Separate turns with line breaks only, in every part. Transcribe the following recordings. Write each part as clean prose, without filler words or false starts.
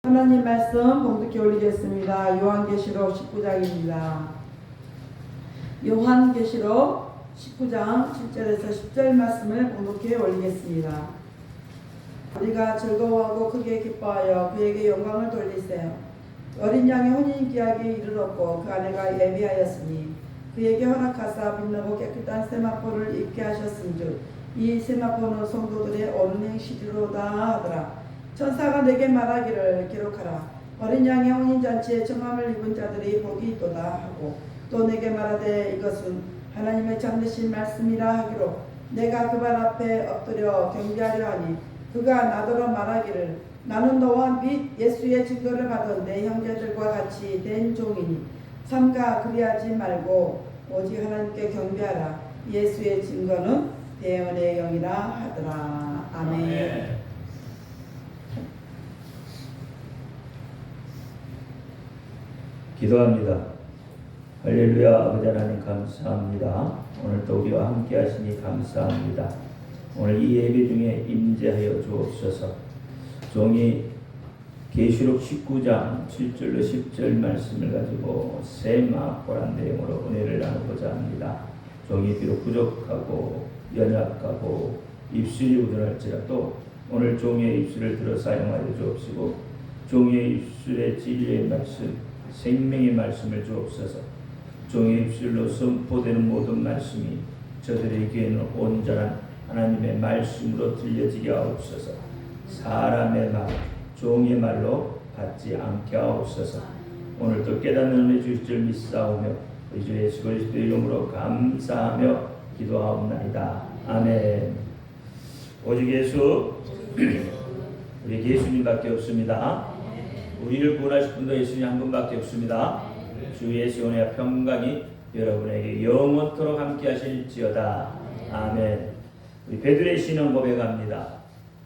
하나님 말씀 봉독해 올리겠습니다. 요한계시록 19장입니다. 요한계시록 19장 7절에서 10절 말씀을 봉독해 올리겠습니다. 우리가 즐거워하고 크게 기뻐하여 그에게 영광을 돌리세요. 어린 양의 혼인기약이 이르렀고 그 아내가 예비하였으니 그에게 허락하사 빛나고 깨끗한 세마포를 입게 하셨은즉 이 세마포는 성도들의 오는 행실이로다 하더라. 천사가 내게 말하기를 기록하라. 어린 양의 혼인잔치에 청함을 입은 자들이 복이 있도다 하고 또 내게 말하되 이것은 하나님의 참되신 말씀이라 하기로 내가 그 발 앞에 엎드려 경배하려 하니 그가 나더러 말하기를 나는 너와 및 예수의 증거를 받은 내 형제들과 같이 된 종이니 삼가 그리하지 말고 오직 하나님께 경배하라. 예수의 증거는 대언의 영이라 하더라. 아멘.
기도합니다. 할렐루야. 아버지 하나님 감사합니다. 오늘도 우리와 함께 하시니 감사합니다. 오늘 이 예배 중에 임재하여 주옵소서. 종이 계시록 19장 7절로 10절 말씀을 가지고 세마포란 내용으로 은혜를 나누고자 합니다. 종이 비록 부족하고 연약하고 입술이 우둔할지라도 오늘 종의 입술을 들어 사용하여 주옵시고 종의 입술의 진리의 말씀 생명의 말씀을 주옵소서. 종의 입술로 선포되는 모든 말씀이 저들의 귀에는 온전한 하나님의 말씀으로 들려지게 하옵소서. 사람의 말, 종의 말로 받지 않게 하옵소서. 오늘도 깨닫는 은혜 주실 줄 믿사오며 우리 주 예수 그리스도의 이름으로 감사하며 기도하옵나이다. 아멘. 오직 예수 우리 예수님밖에 없습니다. 우리를 구원하실 분도 예수님 한 분밖에 없습니다. 주 예수의 평강이 여러분에게 영원토록 함께 하실지어다. 아멘. 우리 베드로의 신앙 고백합니다.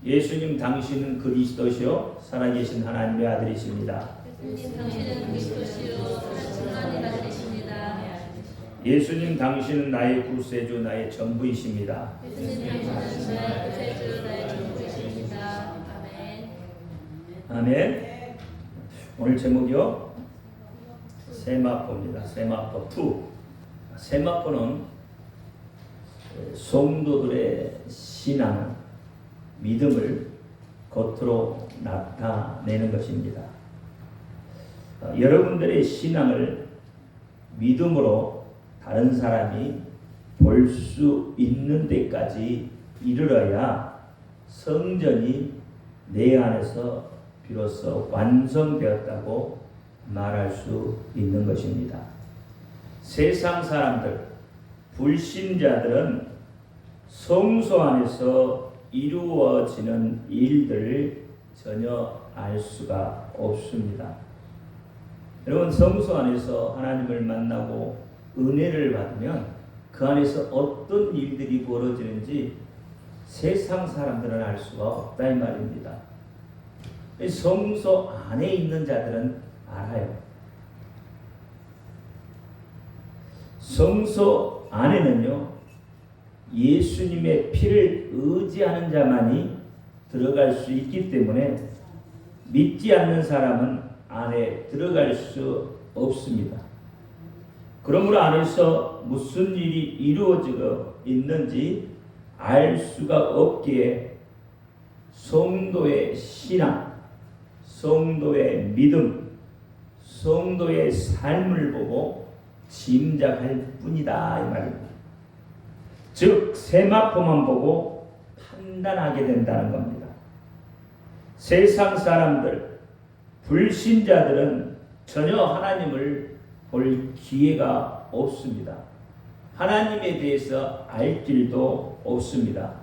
예수님 당신은 그리스도시요 살아계신 하나님의 아들이십니다. 예수님 당신은 나의 구세주 나의 전부이십니다. 아멘. 오늘 제목이요 세마포입니다. 세마포 2. 세마포는 성도들의 신앙, 믿음을 겉으로 나타내는 것입니다. 여러분들의 신앙을 믿음으로 다른 사람이 볼 수 있는 데까지 이르러야 성전이 내 안에서 비로소 완성되었다고 말할 수 있는 것입니다. 세상 사람들, 불신자들은 성소 안에서 이루어지는 일들을 전혀 알 수가 없습니다. 여러분, 성소 안에서 하나님을 만나고 은혜를 받으면 그 안에서 어떤 일들이 벌어지는지 세상 사람들은 알 수가 없다 이 말입니다. 성소 안에 있는 자들은 알아요. 성소 안에는요, 예수님의 피를 의지하는 자만이 들어갈 수 있기 때문에 믿지 않는 사람은 안에 들어갈 수 없습니다. 그러므로 안에서 무슨 일이 이루어지고 있는지 알 수가 없기에 성도의 신앙, 성도의 믿음, 성도의 삶을 보고 짐작할 뿐이다 이 말입니다. 즉 세마포만 보고 판단하게 된다는 겁니다. 세상 사람들, 불신자들은 전혀 하나님을 볼 기회가 없습니다. 하나님에 대해서 알 길도 없습니다.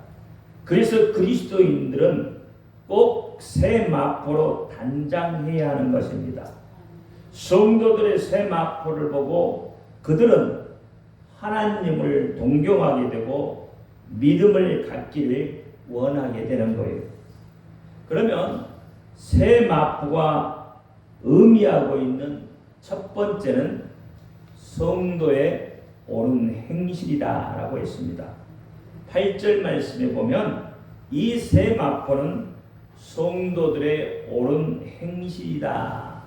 그래서 그리스도인들은 꼭 세마포로 단장해야 하는 것입니다. 성도들의 세마포를 보고 그들은 하나님을 동경하게 되고 믿음을 갖기를 원하게 되는 거예요. 그러면 세마포가 의미하고 있는 첫 번째는 성도의 옳은 행실이다라고 했습니다. 8절 말씀에 보면 이 세마포는 성도들의 옳은 행실이다.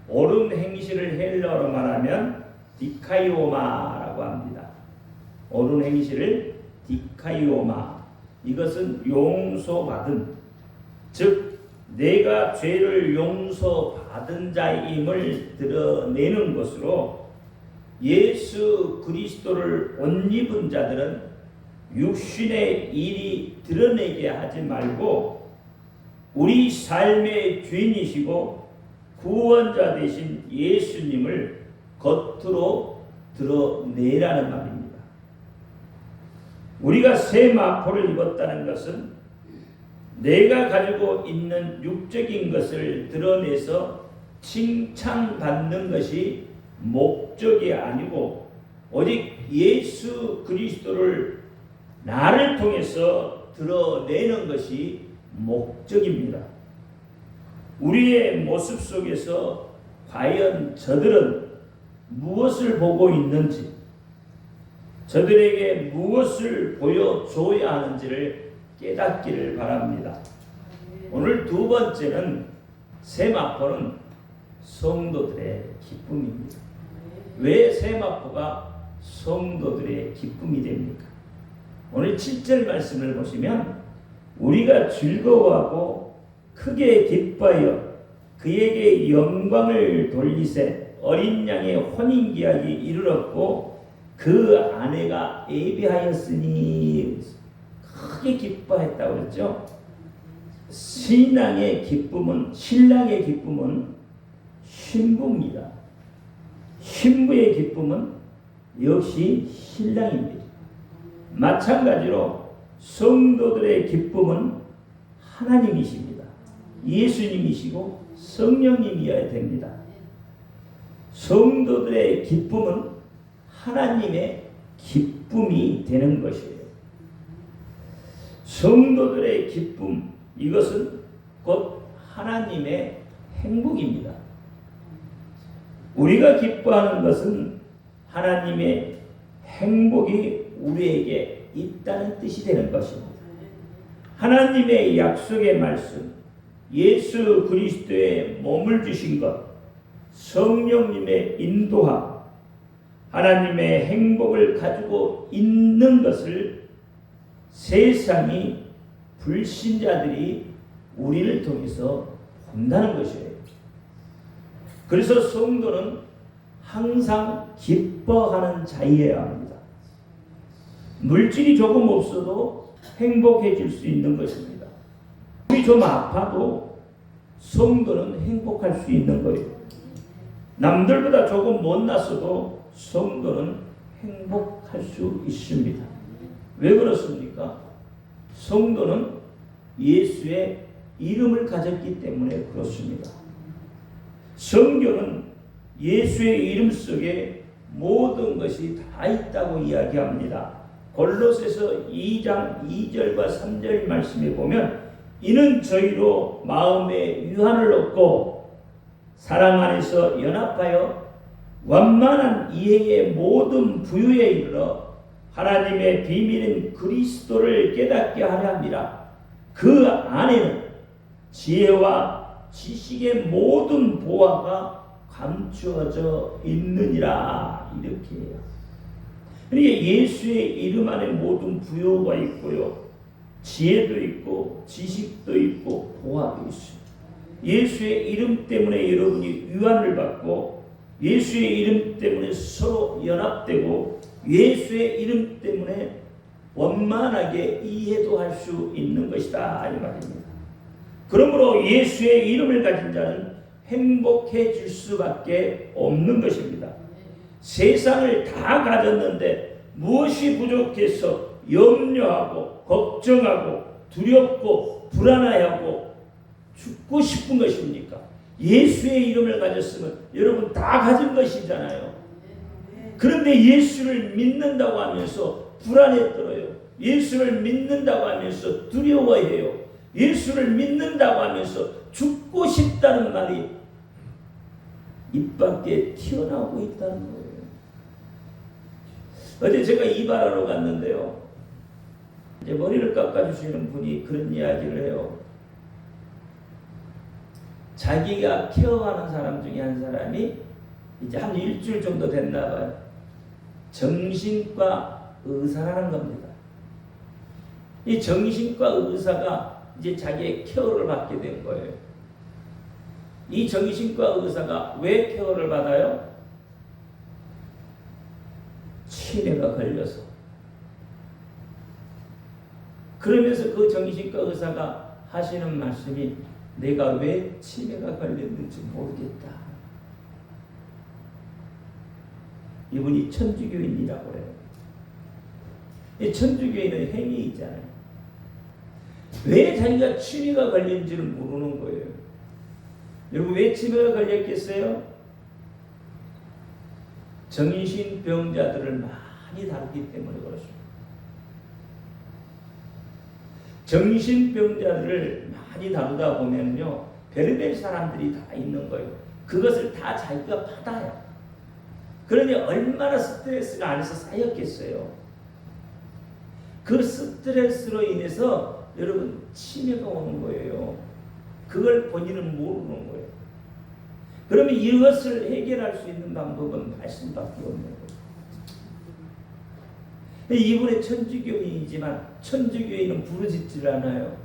옳은 행실을 헬라어로 말하면 디카이오마라고 합니다. 옳은 행실을 디카이오마. 이것은 용서받은, 즉 내가 죄를 용서받은 자임을 드러내는 것으로 예수 그리스도를 옷 입은 자들은 육신의 일이 드러내게 하지 말고 우리 삶의 주인이시고 구원자 되신 예수님을 겉으로 드러내라는 말입니다. 우리가 새 마포를 입었다는 것은 내가 가지고 있는 육적인 것을 드러내서 칭찬받는 것이 목적이 아니고 오직 예수 그리스도를 나를 통해서 드러내는 것이 목적입니다. 우리의 모습 속에서 과연 저들은 무엇을 보고 있는지, 저들에게 무엇을 보여줘야 하는지를 깨닫기를 바랍니다. 오늘 두 번째는 세마포는 성도들의 기쁨입니다. 왜 세마포가 성도들의 기쁨이 됩니까? 오늘 7절 말씀을 보시면 우리가 즐거워하고 크게 기뻐하여 그에게 영광을 돌리세 어린 양의 혼인기약이 이르렀고 그 아내가 예비하였으니 크게 기뻐했다고 그랬죠. 신랑의 기쁨은 신부입니다. 신부의 기쁨은 역시 신랑입니다. 마찬가지로 성도들의 기쁨은 하나님이십니다. 예수님이시고 성령님이어야 됩니다. 성도들의 기쁨은 하나님의 기쁨이 되는 것이에요. 성도들의 기쁨, 이것은 곧 하나님의 행복입니다. 우리가 기뻐하는 것은 하나님의 행복이 우리에게 있다는 뜻이 되는 것입니다. 하나님의 약속의 말씀, 예수 그리스도의 몸을 주신 것, 성령님의 인도함, 하나님의 행복을 가지고 있는 것을 세상이 불신자들이 우리를 통해서 본다는 것이에요. 그래서 성도는 항상 기뻐하는 자이어야 합니다. 물질이 조금 없어도 행복해질 수 있는 것입니다. 몸이 좀 아파도 성도는 행복할 수 있는 거예요. 남들보다 조금 못났어도 성도는 행복할 수 있습니다. 왜 그렇습니까? 성도는 예수의 이름을 가졌기 때문에 그렇습니다. 성경은 예수의 이름 속에 모든 것이 다 있다고 이야기합니다. 골로새서 2장 2절과 3절 말씀에 보면 이는 저희로 마음의 유한을 얻고 사랑 안에서 연합하여 완만한 이해의 모든 부유에 이르러 하나님의 비밀인 그리스도를 깨닫게 하려 함이라. 그 안에는 지혜와 지식의 모든 보화가 감추어져 있느니라. 이렇게 해요. 그러니까 예수의 이름 안에 모든 부요가 있고요, 지혜도 있고 지식도 있고 보화도 있어요. 예수의 이름 때문에 여러분이 유한을 받고 예수의 이름 때문에 서로 연합되고 예수의 이름 때문에 원만하게 이해도 할 수 있는 것이다 이 말입니다. 그러므로 예수의 이름을 가진 자는 행복해질 수밖에 없는 것입니다. 세상을 다 가졌는데 무엇이 부족해서 염려하고 걱정하고 두렵고 불안해하고 죽고 싶은 것입니까? 예수의 이름을 가졌으면 여러분 다 가진 것이잖아요. 그런데 예수를 믿는다고 하면서 불안에 떨어요. 예수를 믿는다고 하면서 두려워해요. 예수를 믿는다고 하면서 죽고 싶다는 말이 입 밖에 튀어나오고 있다는 거예요. 어제 제가 이발하러 갔는데요, 이제 머리를 깎아주시는 분이 그런 이야기를 해요. 자기가 케어하는 사람 중에 한 사람이 이제 한 일주일 정도 됐나 봐요. 정신과 의사라는 겁니다. 이 정신과 의사가 이제 자기의 케어를 받게 된 거예요. 이 정신과 의사가 왜 케어를 받아요? 치매가 걸려서. 그러면서 그 정신과 의사가 하시는 말씀이 내가 왜 치매가 걸렸는지 모르겠다. 이분이 천주교인이라고 해요. 이 천주교인은 행위 있잖아요. 왜 자기가 치매가 걸린지를 모르는 거예요. 여러분 왜 치매가 걸렸겠어요? 정신병자들을 많이 다루기 때문에 그렇습니다. 정신병자들을 많이 다루다 보면요, 별의별 사람들이 다 있는 거예요. 그것을 다 자기가 받아요. 그러니 얼마나 스트레스가 안에서 쌓였겠어요. 그 스트레스로 인해서 여러분 치매가 오는 거예요. 그걸 본인은 모르는 거예요. 그러면 이것을 해결할 수 있는 방법은 말씀밖에 없는 거예요. 이분의 천주교인이지만 천주교인은 부르짖질 않아요.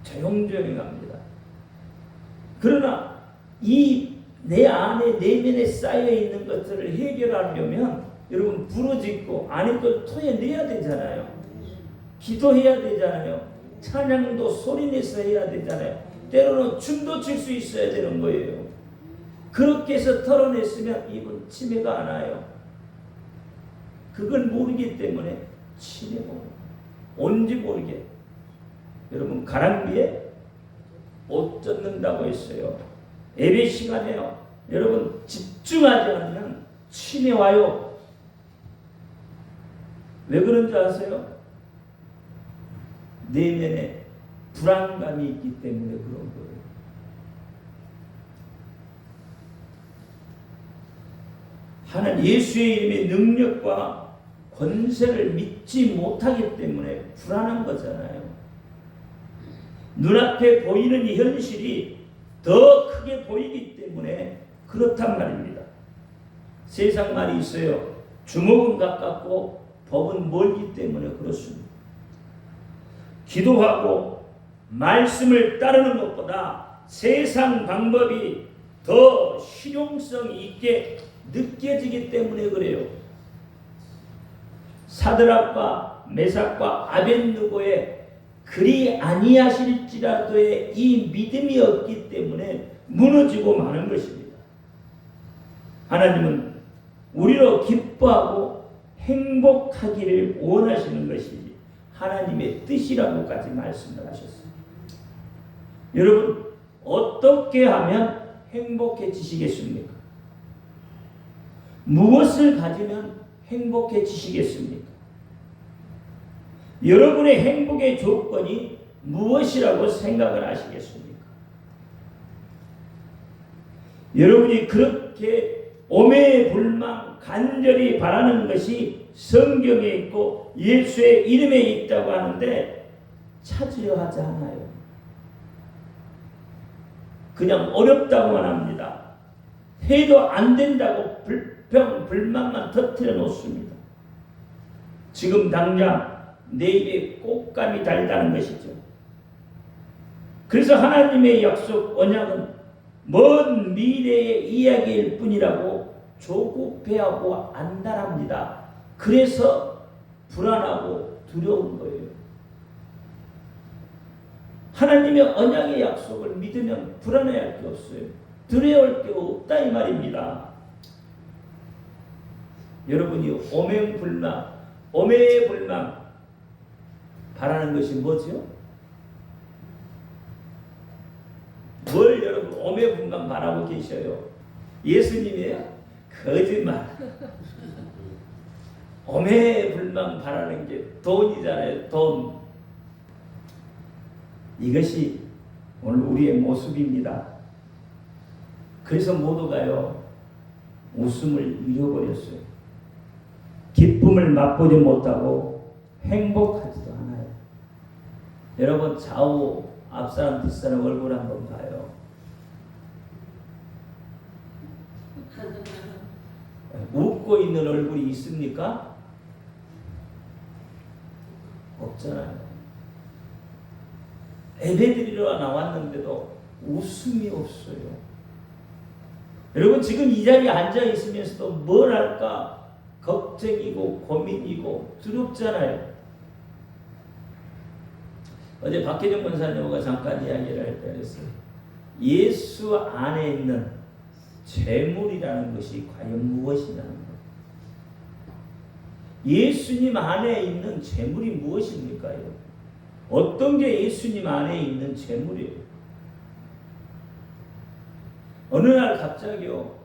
조용조용합니다. 그러나 이 내 안에 내면에 쌓여 있는 것들을 해결하려면 여러분 부르짖고 안에 걸 토해내야 되잖아요. 기도해야 되잖아요. 찬양도 소리내서 해야 되잖아요. 때로는 춤도 출 수 있어야 되는 거예요. 그렇게 해서 털어냈으면 이분 치매가 안 와요. 그걸 모르기 때문에 치매가 온지 모르게. 여러분 가랑비에 옷 젖는다고 했어요. 예배 시간에요. 여러분 집중하지 않으면 치매 와요. 왜 그런지 아세요? 내면에 불안감이 있기 때문에 그런 거예요. 하나님 예수의 이름의 능력과 권세를 믿지 못하기 때문에 불안한 거잖아요. 눈앞에 보이는 이 현실이 더 크게 보이기 때문에 그렇단 말입니다. 세상 말이 있어요. 주먹은 가깝고 법은 멀기 때문에 그렇습니다. 기도하고 말씀을 따르는 것보다 세상 방법이 더 실용성 있게 느껴지기 때문에 그래요. 사드락과 메삭과 아벳느고의 그리 아니하실지라도의 이 믿음이 없기 때문에 무너지고 마는 것입니다. 하나님은 우리로 기뻐하고 행복하기를 원하시는 것이지 하나님의 뜻이라고까지 말씀을 하셨습니다. 여러분 어떻게 하면 행복해지시겠습니까? 무엇을 가지면 행복해지시겠습니까? 여러분의 행복의 조건이 무엇이라고 생각을 하시겠습니까? 여러분이 그렇게 오매불망 간절히 바라는 것이 성경에 있고 예수의 이름에 있다고 하는데 찾으려 하지 않아요. 그냥 어렵다고만 합니다. 해도 안 된다고 불평, 불만만 터뜨려 놓습니다. 지금 당장 내 입에 꽃감이 달다는 것이죠. 그래서 하나님의 약속 언약은 먼 미래의 이야기일 뿐이라고 조급해하고 안달합니다. 그래서 불안하고 두려운 거예요. 하나님의 언약의 약속을 믿으면 불안해할 게 없어요. 두려울 게 없다 이 말입니다. 여러분이 오매불망 바라는 것이 뭐죠? 뭘 여러분 오매불망 바라고 계셔요? 예수님이에요? 거짓말. 오매불망 바라는 게 돈이잖아요. 돈. 이것이 오늘 우리의 모습입니다. 그래서 모두가요 웃음을 잃어버렸어요. 기쁨을 맛보지 못하고 행복하지도 않아요. 여러분 좌우 앞사람 뒷사람 얼굴 한번 봐요. 웃고 있는 얼굴이 있습니까? 없잖아요. 예배드리러 나왔는데도 웃음이 없어요. 여러분 지금 이 자리에 앉아 있으면서도 뭘 할까 걱정이고 고민이고 두렵잖아요. 어제 박혜정 권사님과 잠깐 이야기를 할 때 그랬어요. 예수 안에 있는 재물이라는 것이 과연 무엇이냐는 거예요. 예수님 안에 있는 재물이 무엇입니까? 어떤 게 예수님 안에 있는 재물이에요? 어느 날 갑자기요,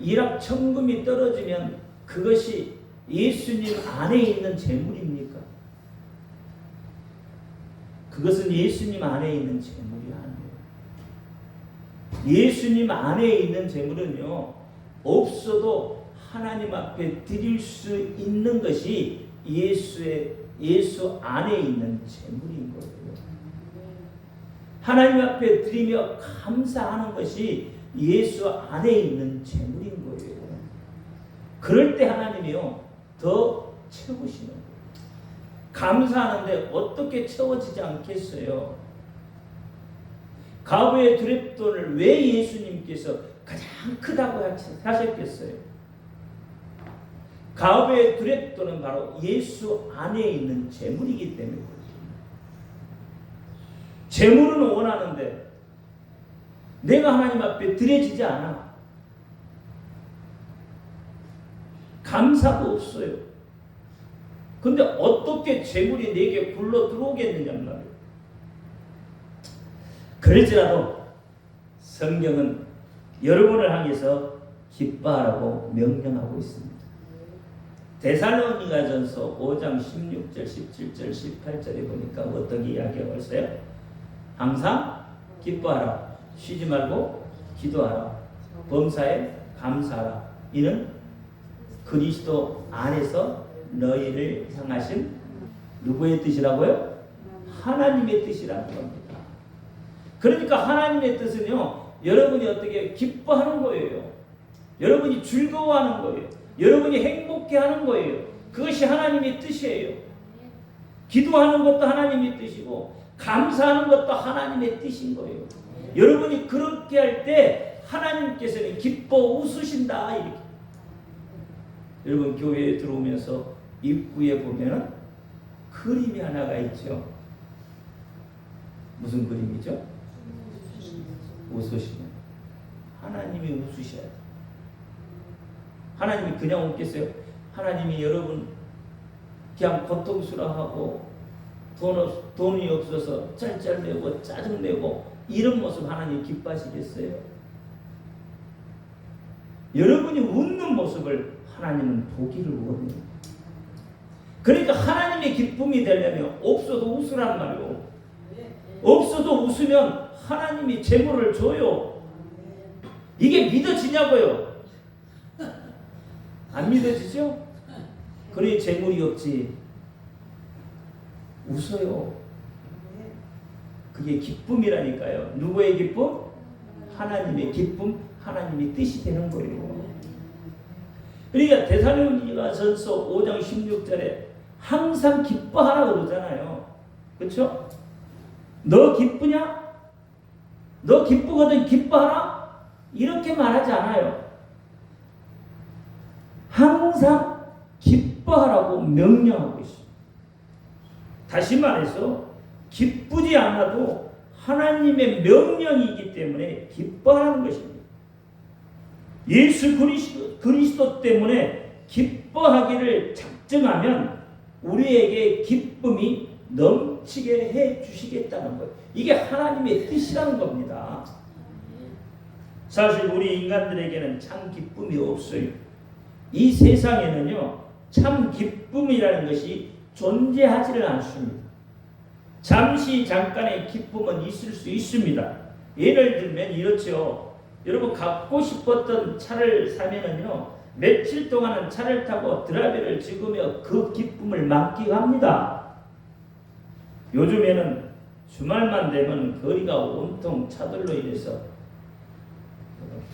일확천금이 떨어지면 그것이 예수님 안에 있는 재물입니까? 그것은 예수님 안에 있는 재물이 아니에요. 예수님 안에 있는 재물은요, 없어도 하나님 앞에 드릴 수 있는 것이 예수 안에 있는 재물인 거예요. 하나님 앞에 드리며 감사하는 것이 예수 안에 있는 재물인 거예요. 그럴 때 하나님이요, 더 채우시는 거예요. 감사하는데 어떻게 채워지지 않겠어요? 가부의 두렙돈을 왜 예수님께서 가장 크다고 하셨겠어요? 가부의 두렙돈은 바로 예수 안에 있는 재물이기 때문에 재물은 원하는데 내가 하나님 앞에 드려지지 않아. 감사도 없어요. 근데 어떻게 재물이 내게 굴러 들어오겠느냐 말이에요. 그럴지라도 성경은 여러분을 향해서 기뻐하라고 명령하고 있습니다. 데살로니가전서 5장 16절, 17절, 18절에 보니까 어떻게 이야기하고 있어요? 항상 기뻐하라. 쉬지 말고 기도하라. 범사에 감사하라. 이는 그리스도 안에서 너희를 향하신 누구의 뜻이라고요? 하나님의 뜻이라는 겁니다. 그러니까 하나님의 뜻은요, 여러분이 어떻게 기뻐하는 거예요. 여러분이 즐거워하는 거예요. 여러분이 행복해하는 거예요. 그것이 하나님의 뜻이에요. 기도하는 것도 하나님의 뜻이고 감사하는 것도 하나님의 뜻인 거예요. 여러분이 그렇게 할 때 하나님께서는 기뻐 웃으신다. 이렇게. 여러분 교회에 들어오면서 입구에 보면은 그림이 하나가 있죠. 무슨 그림이죠? 웃으시는. 하나님이 웃으셔야 돼요. 하나님이 그냥 웃겠어요? 하나님이 여러분 그냥 고통스러워하고 돈이 없어서 짤짤대고 짜증내고 이런 모습 하나님 기뻐하시겠어요? 여러분이 웃는 모습을 하나님은 보기를 원해요. 그러니까 하나님의 기쁨이 되려면 없어도 웃으란 말이에요. 없어도 웃으면 하나님이 재물을 줘요. 이게 믿어지냐고요? 안 믿어지죠? 그래 재물이 없지. 웃어요. 그게 기쁨이라니까요. 누구의 기쁨? 하나님의 기쁨, 하나님의 뜻이 되는 거예요. 그러니까 데살로니가전서 5장 16절에 항상 기뻐하라 그러잖아요. 그렇죠? 너 기쁘냐? 너 기쁘거든 기뻐하라? 이렇게 말하지 않아요. 항상 기뻐하라고 명령하고 있어요. 다시 말해서 기쁘지 않아도 하나님의 명령이기 때문에 기뻐하는 것입니다. 예수 그리스도 때문에 기뻐하기를 작정하면 우리에게 기쁨이 넘치게 해 주시겠다는 거예요. 이게 하나님의 뜻이라는 겁니다. 사실 우리 인간들에게는 참 기쁨이 없어요. 이 세상에는요, 참 기쁨이라는 것이 존재하지를 않습니다. 잠시 잠깐의 기쁨은 있을 수 있습니다. 예를 들면 이렇죠. 여러분 갖고 싶었던 차를 사면은요, 며칠 동안은 차를 타고 드라이브를 찍으며 그 기쁨을 만끽합니다. 요즘에는 주말만 되면 거리가 온통 차들로 인해서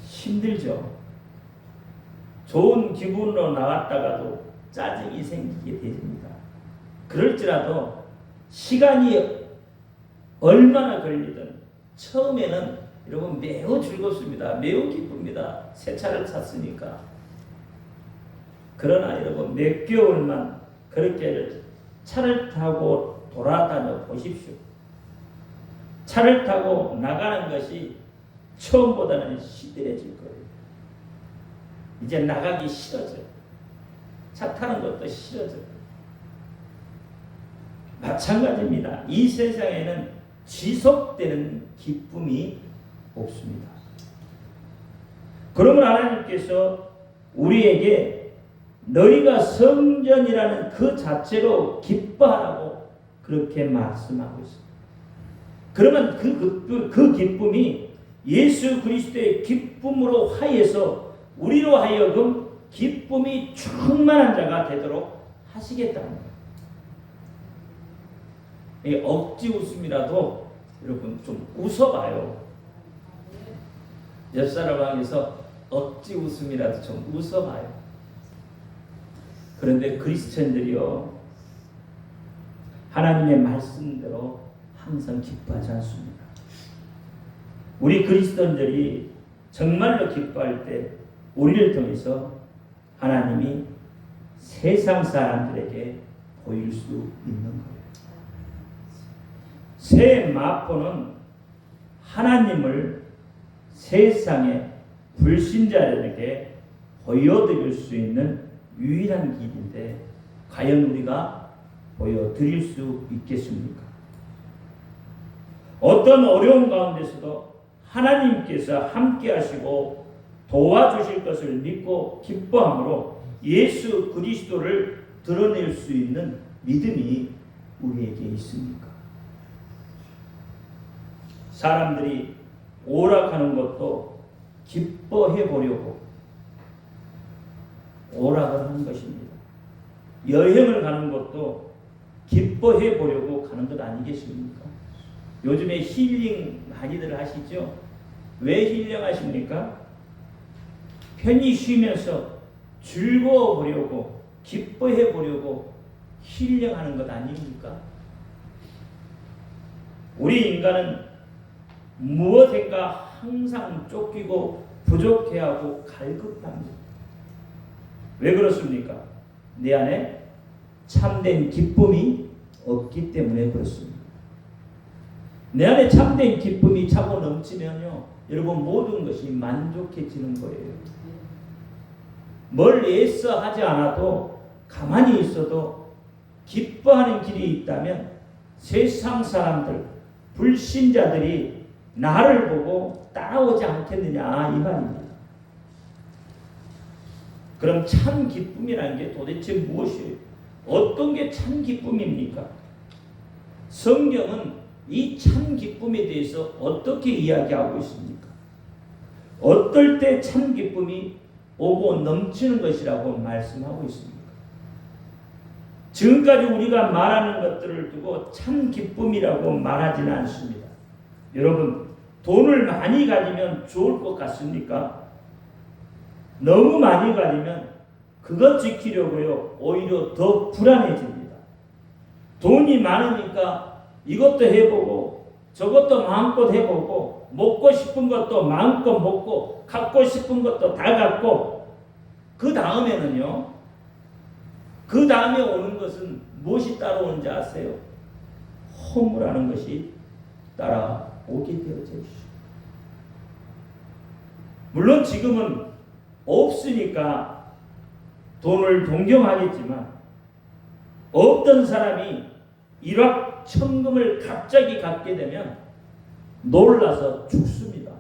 힘들죠. 좋은 기분으로 나왔다가도 짜증이 생기게 됩니다. 그럴지라도 시간이 얼마나 걸리든 처음에는 여러분 매우 즐겁습니다. 매우 기쁩니다. 새 차를 샀으니까. 그러나 여러분 몇 개월만 그렇게 차를 타고 돌아다녀 보십시오. 차를 타고 나가는 것이 처음보다는 시들해질 거예요. 이제 나가기 싫어져요. 차 타는 것도 싫어져요. 마찬가지입니다. 이 세상에는 지속되는 기쁨이 없습니다. 그러면 하나님께서 우리에게 너희가 성전이라는 그 자체로 기뻐하라고 그렇게 말씀하고 있습니다. 그러면 그 기쁨이 예수 그리스도의 기쁨으로 하여서 우리로 하여금 기쁨이 충만한 자가 되도록 하시겠다는 거예요. 억지 웃음이라도 여러분 좀 웃어봐요. 옆 사람 향해서 억지 웃음이라도 좀 웃어봐요. 그런데 그리스천들이요, 하나님의 말씀대로 항상 기뻐하지 않습니다. 우리 그리스도인들이 정말로 기뻐할 때 우리를 통해서 하나님이 세상 사람들에게 보일 수 있는 거예요. 새 마포는 하나님을 세상의 불신자들에게 보여드릴 수 있는 유일한 길인데 과연 우리가 보여드릴 수 있겠습니까? 어떤 어려움 가운데서도 하나님께서 함께 하시고 도와주실 것을 믿고 기뻐함으로 예수 그리스도를 드러낼 수 있는 믿음이 우리에게 있습니까? 사람들이 오락하는 것도 기뻐해 보려고 오락을 하는 것입니다. 여행을 가는 것도 기뻐해 보려고 가는 것 아니겠습니까? 요즘에 힐링 많이들 하시죠? 왜 힐링 하십니까? 편히 쉬면서 즐거워 보려고 기뻐해 보려고 힐링하는 것 아닙니까? 우리 인간은 무엇인가 항상 쫓기고 부족해하고 갈급합니다. 왜 그렇습니까? 내 안에 참된 기쁨이 없기 때문에 그렇습니다. 내 안에 참된 기쁨이 차고 넘치면요, 여러분 모든 것이 만족해지는 거예요. 뭘 애써 하지 않아도 가만히 있어도 기뻐하는 길이 있다면 세상 사람들, 불신자들이 나를 보고 따라오지 않겠느냐 이 말입니다. 그럼 참 기쁨이라는 게 도대체 무엇이에요? 어떤 게 참 기쁨입니까? 성경은 이 참 기쁨에 대해서 어떻게 이야기하고 있습니까? 어떨 때 참 기쁨이 오고 넘치는 것이라고 말씀하고 있습니까? 지금까지 우리가 말하는 것들을 두고 참 기쁨이라고 말하지는 않습니다. 여러분, 돈을 많이 가지면 좋을 것 같습니까? 너무 많이 가지면 그것 지키려고요, 오히려 더 불안해집니다. 돈이 많으니까 이것도 해보고 저것도 마음껏 해보고 먹고 싶은 것도 마음껏 먹고 갖고 싶은 것도 다 갖고 그 다음에는요, 그 다음에 오는 것은 무엇이 따라오는지 아세요? 허무라는 것이 따라오게 되어져 있어요. 물론 지금은 없으니까 돈을 동경하겠지만 어떤 사람이 일확천금을 갑자기 갖게 되면 놀라서 죽습니다.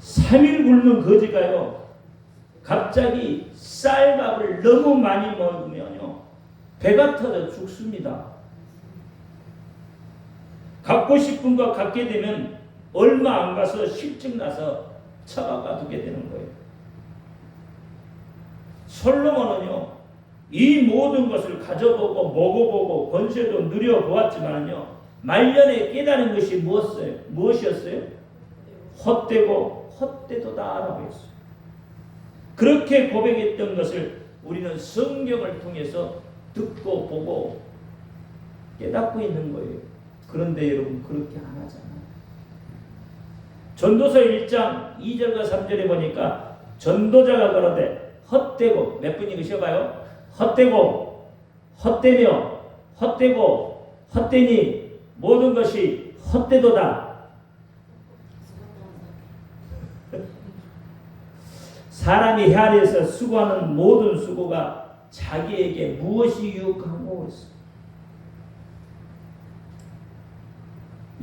3일 굶는 거지가요, 갑자기 쌀밥을 너무 많이 먹으면요 배가 터져 죽습니다. 갖고 싶은 거 갖게 되면 얼마 안 가서 실증 나서 처박아 두게 되는 거예요. 솔로몬은요, 이 모든 것을 가져보고 먹어보고 권세도 누려보았지만요, 말년에 깨달은 것이 무엇이었어요? 헛되고 헛되도다 라고 했어요. 그렇게 고백했던 것을 우리는 성경을 통해서 듣고 보고 깨닫고 있는 거예요. 그런데 여러분 그렇게 안 하잖아요. 전도서 1장 2절과 3절에 보니까 전도자가 그러되 헛되고, 몇 분 읽으셔봐요. 헛되고 헛되며 헛되고 헛되니 모든 것이 헛되도다. 사람이 해 아래에서 수고하는 모든 수고가 자기에게 무엇이 유익하고 있어?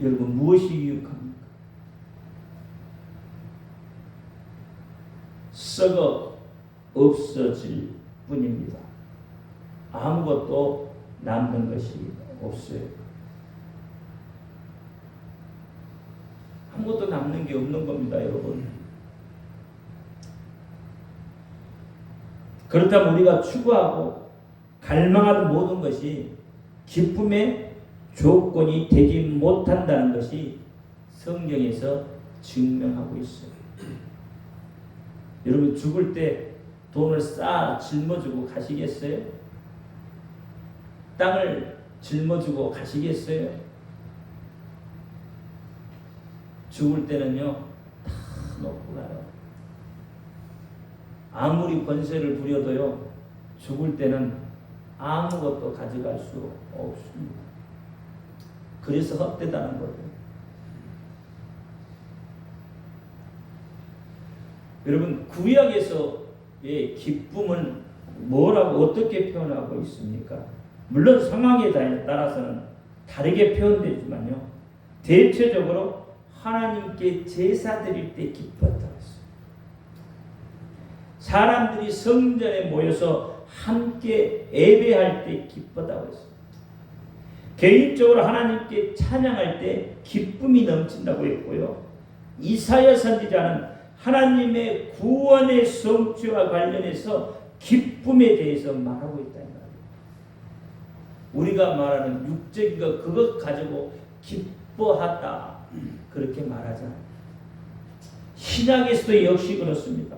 여러분 무엇이 유익합니까? 썩어 없어질 뿐입니다. 아무것도 남는 것이 없어요. 아무것도 남는 게 없는 겁니다, 여러분. 그렇다면 우리가 추구하고 갈망하는 모든 것이 기쁨의 조건이 되지 못한다는 것이 성경에서 증명하고 있어요. 여러분 죽을 때 돈을 쌓아 짊어지고 가시겠어요? 땅을 짊어지고 가시겠어요? 죽을 때는요 다 놓고 가요. 아무리 권세를 부려도요 죽을 때는 아무것도 가져갈 수 없습니다. 그래서 헛되다는 거예요. 여러분 구약에서의 기쁨은 뭐라고 어떻게 표현하고 있습니까? 물론 상황에 따라서는 다르게 표현되지만요 대체적으로 하나님께 제사 드릴 때 기뻤다고 했어요. 사람들이 성전에 모여서 함께 예배할 때 기뻤다고 했어요. 개인적으로 하나님께 찬양할 때 기쁨이 넘친다고 했고요. 이사야 선지자는 하나님의 구원의 성취와 관련해서 기쁨에 대해서 말하고 있다는 거예요. 우리가 말하는 육적인 것 그것 가지고 기뻐하다 그렇게 말하잖아요. 신약에서도 역시 그렇습니다.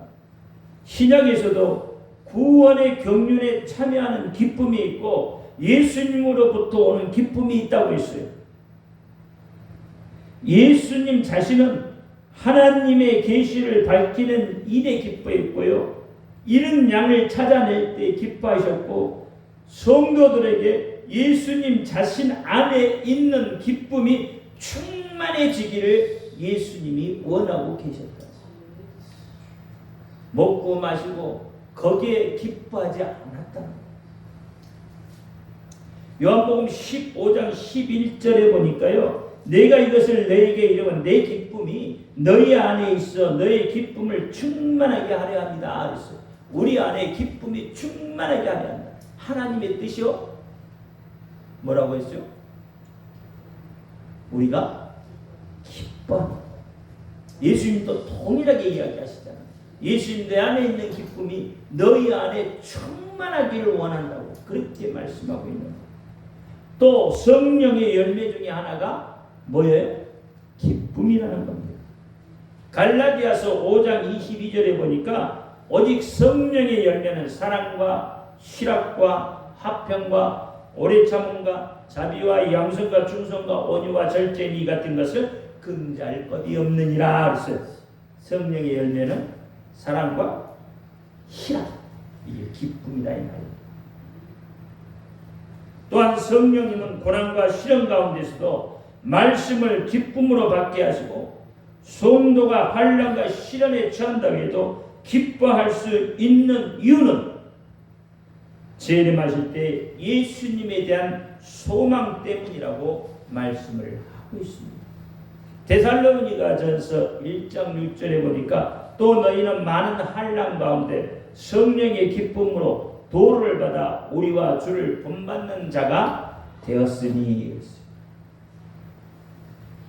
신약에서도 구원의 경륜에 참여하는 기쁨이 있고 예수님으로부터 오는 기쁨이 있다고 했어요. 예수님 자신은 하나님의 계시를 밝히는 일에 기뻐했고요. 잃은 양을 찾아낼 때 기뻐하셨고 성도들에게 예수님 자신 안에 있는 기쁨이 충만해지기를 예수님이 원하고 계셨다. 먹고 마시고 거기에 기뻐하지 않았다는 거예요. 요한복음 15장 11절에 보니까요. 내가 이것을 너에게 이르면 내 기쁨이 너희 안에 있어 너의 기쁨을 충만하게 하려 합니다. 그랬어요. 우리 안에 기쁨이 충만하게 하려 합니다. 하나님의 뜻이요. 뭐라고 했죠? 우리가 기뻐. 예수님도 동일하게 이야기하시잖아요. 예수님 내 안에 있는 기쁨이 너희 안에 충만하기를 원한다고 그렇게 말씀하고 있는 거예요. 또 성령의 열매 중에 하나가 뭐예요? 기쁨이라는 겁니다. 갈라디아서 5장 22절에 보니까 오직 성령의 열매는 사랑과 희락과 화평과 오래 참음과 자비와 양선과 충성과 온유와 절제니 이 같은 것을 금지할 법이 없느니라 그랬어요. 성령의 열매는 사랑과 희락, 이게 기쁨이다 이 말이에요. 또한 성령님은 고난과 시련 가운데서도 말씀을 기쁨으로 받게 하시고 성도가 환난과 시련에 처한다고 해도 기뻐할 수 있는 이유는 재림하실 때 예수님에 대한 소망 때문이라고 말씀을 하고 있습니다. 데살로니가전서 1장 6절에 보니까 또 너희는 많은 환난 가운데 성령의 기쁨으로 도를 받아 우리와 주를 본받는 자가 되었으니.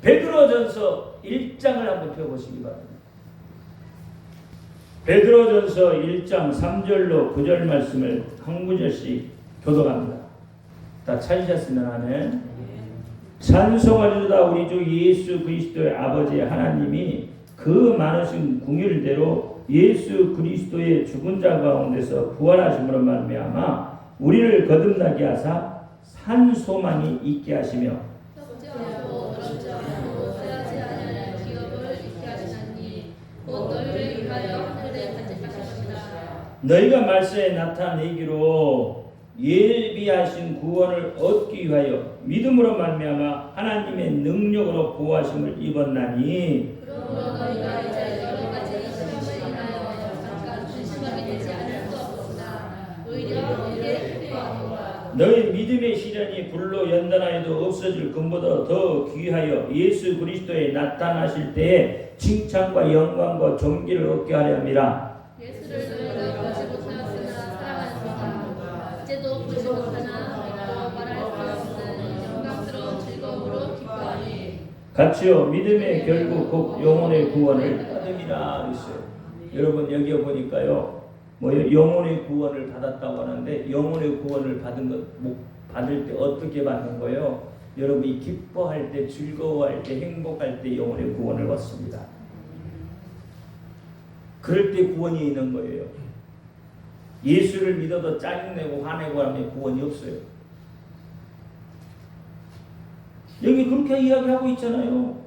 베드로전서 1장을 한번 펴보시기 바랍니다. 베드로전서 1장 3절로 9절 말씀을 한 구절씩 교독합니다. 다 찾으셨으면 아멘. 찬송하리로다 우리 주 예수 그리스도의 아버지 하나님이 그 많으신 긍휼대로 예수 그리스도의 죽은 자 가운데서 부활하심으로 말미암아 우리를 거듭나게 하사 산 소망이 있게 하시며 너희가 말세에 나타내기로 예비하신 구원을 얻기 위하여 믿음으로 말미암아 하나님의 능력으로 보호하심을 입었나니
그러므로 너희가 이제 여러 가지 시험을 인하여 잠깐 근심하게 되지 않을 수 없으나 오히려 너희에게 필요하노라.
너희 믿음의 시련이 불로 연단하여도 없어질 것보다 더 귀하여 예수 그리스도에 나타나실 때에 칭찬과 영광과 존귀를 얻게 하려 함이라.
예수를 너희가 보지 못하였으나 사랑하노라. 이제도 보지 못하나 믿고 말할 수 없는 영광스러운 즐거움으로 기뻐하니
같이요 믿음의 결국 곧 영혼의 구원을 받음이라 했어요. 여러분 여기 보니까요 영혼의 구원을 받았다고 하는데 영혼의 구원을 받을 때 어떻게 받는 거예요? 여러분이 기뻐할 때, 즐거워할 때, 행복할 때 영혼의 구원을 받습니다. 그럴 때 구원이 있는 거예요. 예수를 믿어도 짜증내고 화내고 하면 구원이 없어요. 여기 그렇게 이야기하고 있잖아요.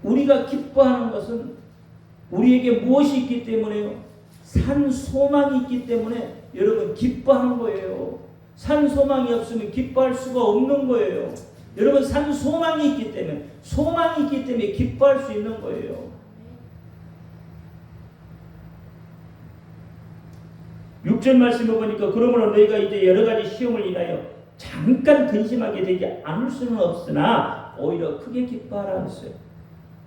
우리가 기뻐하는 것은 우리에게 무엇이 있기 때문에요? 산 소망이 있기 때문에 여러분 기뻐하는 거예요. 산 소망이 없으면 기뻐할 수가 없는 거예요. 여러분 산 소망이 있기 때문에 기뻐할 수 있는 거예요. 6절 말씀을 보니까 그러므로 너희가 이제 여러 가지 시험을 인하여 잠깐 근심하게 되지 않을 수는 없으나 오히려 크게 기뻐하라 했어요.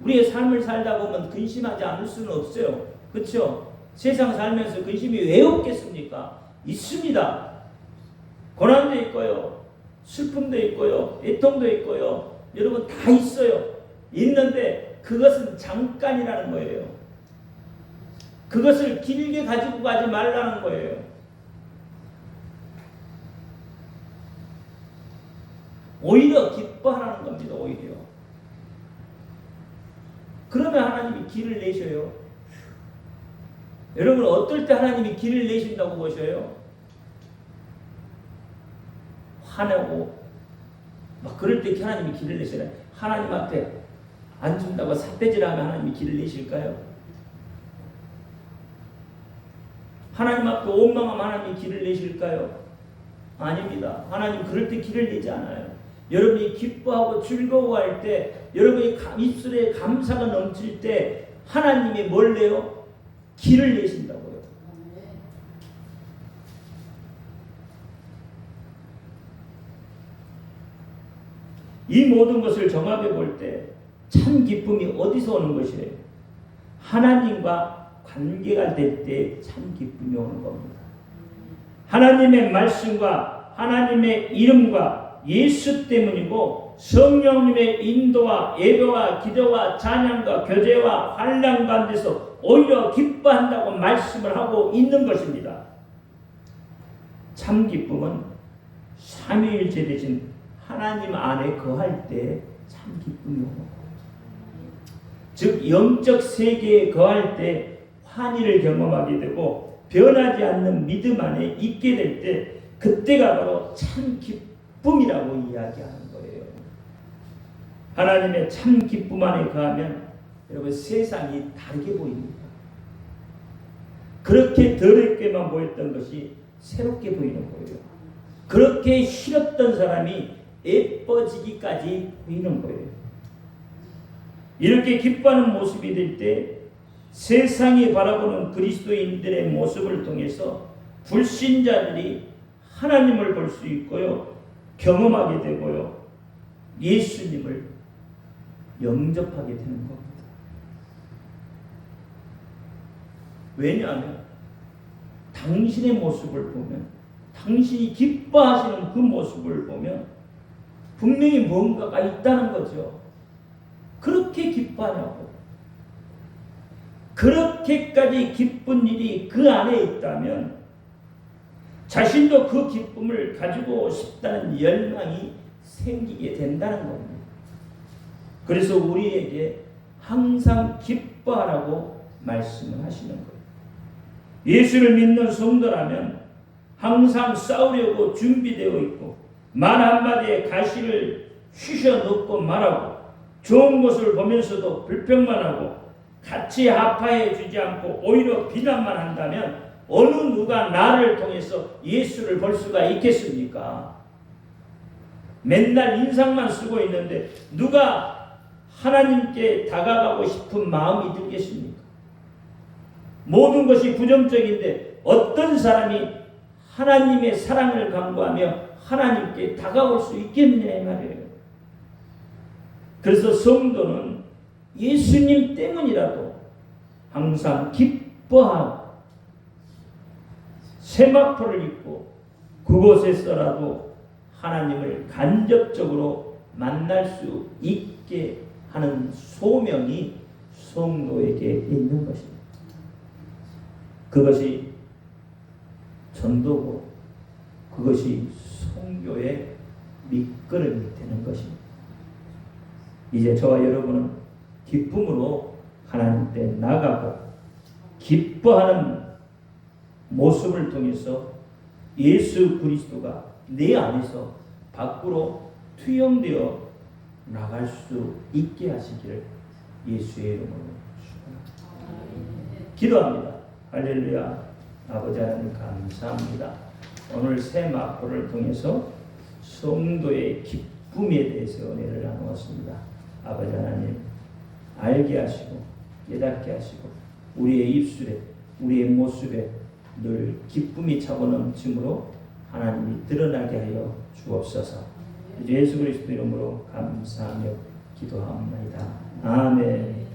우리의 삶을 살다 보면 근심하지 않을 수는 없어요. 그렇죠? 세상 살면서 근심이 왜 없겠습니까? 있습니다. 고난도 있고요. 슬픔도 있고요. 애통도 있고요. 여러분 다 있어요. 있는데 그것은 잠깐이라는 거예요. 그것을 길게 가지고 가지 말라는 거예요. 오히려 기뻐하라는 겁니다. 오히려. 그러면 하나님이 길을 내셔요. 여러분 어떨 때 하나님이 길을 내신다고 보셔요? 화내고 막 그럴 때 하나님이 길을 내시나요? 하나님 앞에 안 준다고 삿대질하면 하나님이 길을 내실까요? 하나님 앞에 원망하면 하나님이 길을 내실까요? 아닙니다. 하나님 그럴 때 길을 내지 않아요. 여러분이 기뻐하고 즐거워할 때, 여러분이 입술에 감사가 넘칠 때 하나님이 뭘 내요? 길을 내신다고요. 이 모든 것을 종합해 볼 때 참 기쁨이 어디서 오는 것이에요? 하나님과 관계가 될 때 참 기쁨이 오는 겁니다. 하나님의 말씀과 하나님의 이름과 예수 때문이고 성령님의 인도와 예배와 기도와 찬양과 교제와 환난 가운데서 오히려 기뻐한다고 말씀을 하고 있는 것입니다. 참 기쁨은 삼위일체 되신 하나님 안에 거할 때 참 기쁨이 오는 거예요. 즉 영적 세계에 거할 때 환희를 경험하게 되고 변하지 않는 믿음 안에 있게 될 때 그때가 바로 참 기쁨이라고 이야기하는 거예요. 하나님의 참 기쁨 안에 거하면 여러분 세상이 다르게 보입니다. 그렇게 더럽게만 보였던 것이 새롭게 보이는 거예요. 그렇게 싫었던 사람이 예뻐지기까지 보이는 거예요. 이렇게 기뻐하는 모습이 될 때 세상이 바라보는 그리스도인들의 모습을 통해서 불신자들이 하나님을 볼 수 있고요. 경험하게 되고요. 예수님을 영접하게 되는 겁니다. 왜냐하면 당신의 모습을 보면, 당신이 기뻐하시는 그 모습을 보면 분명히 뭔가가 있다는 거죠. 그렇게 기뻐하냐고. 그렇게까지 기쁜 일이 그 안에 있다면 자신도 그 기쁨을 가지고 싶다는 열망이 생기게 된다는 겁니다. 그래서 우리에게 항상 기뻐하라고 말씀을 하시는 거예요. 예수를 믿는 성도라면 항상 싸우려고 준비되어 있고 말 한마디에 가시를 쑤셔 넣고 말하고 좋은 것을 보면서도 불평만 하고 같이 합하해 주지 않고 오히려 비난만 한다면 어느 누가 나를 통해서 예수를 볼 수가 있겠습니까? 맨날 인상만 쓰고 있는데 누가 하나님께 다가가고 싶은 마음이 들겠습니까? 모든 것이 부정적인데 어떤 사람이 하나님의 사랑을 간구하며 하나님께 다가올 수 있겠느냐 이 말이에요. 그래서 성도는 예수님 때문이라도 항상 기뻐하고 세마포를 입고 그곳에서라도 하나님을 간접적으로 만날 수 있게 하는 소명이 성도에게 있는 것입니다. 그것이 전도고 그것이 선교의 밑거름이 되는 것입니다. 이제 저와 여러분은 기쁨으로 하나님 께 나가고 기뻐하는 모습을 통해서 예수 그리스도가 내 안에서 밖으로 투영되어 나갈 수 있게 하시기를 예수의 이름으로 축원합니다. 기도합니다. 할렐루야. 아버지 하나님 감사합니다. 오늘 세마포를 통해서 성도의 기쁨에 대해서 은혜를 나누었습니다. 아버지 하나님 알게 하시고 깨닫게 하시고 우리의 입술에 우리의 모습에 늘 기쁨이 차고 넘침으로 하나님이 드러나게 하여 주옵소서. 예수 그리스도 이름으로 감사하며 기도합니다. 아멘.